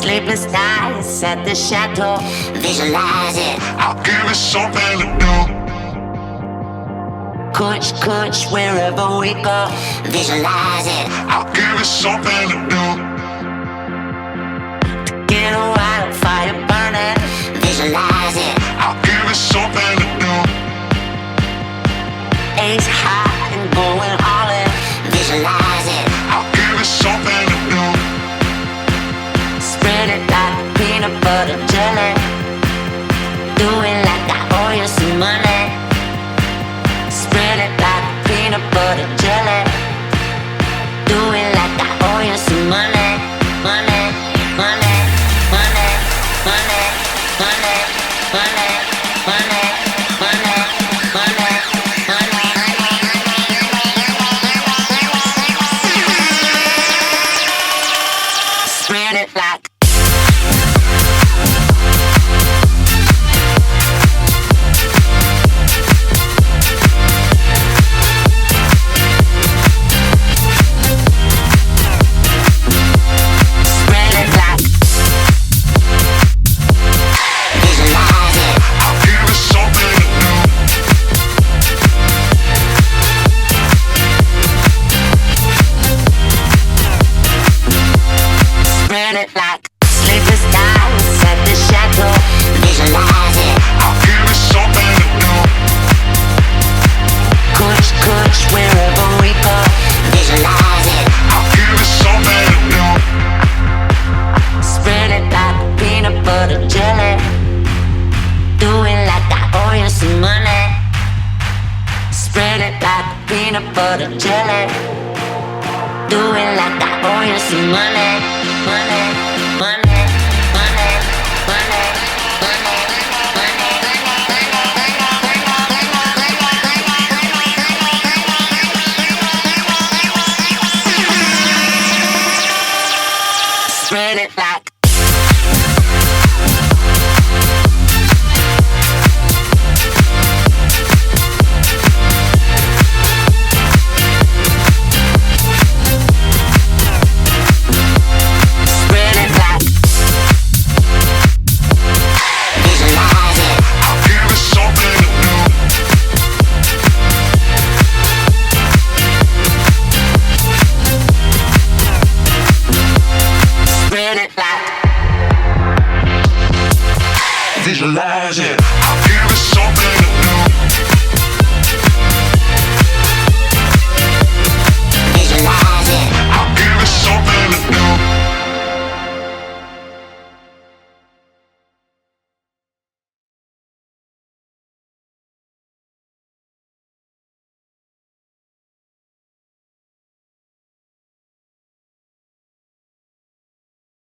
Sleepless nights at the chateau. Visualize it. I'll give it something to do. Kush, kush, wherever we go. Visualize it. I'll give it something to do. Get a wildfire burning. Visualize it. I'll give it something to do. Ace high and going all in. Visualize it. I'll give it something to do. Spread it like peanut butter jelly. Do it like I owe you some money. Spread it like peanut butter jelly. Do it like I owe you some money. Money, money, money, money, money, money, money, money, money, money. Spread it like sleepless nights at the chateau. Visualize it. I'll give it something to do. Kush, kush, wherever we go. Visualize it. I'll give it something to do. Spread it like peanut butter jelly. Do it like I owe you some money. Spread it like peanut butter jelly. Do it like I owe you some money. Money, money, money, money, money, money, spread it like Visualize it.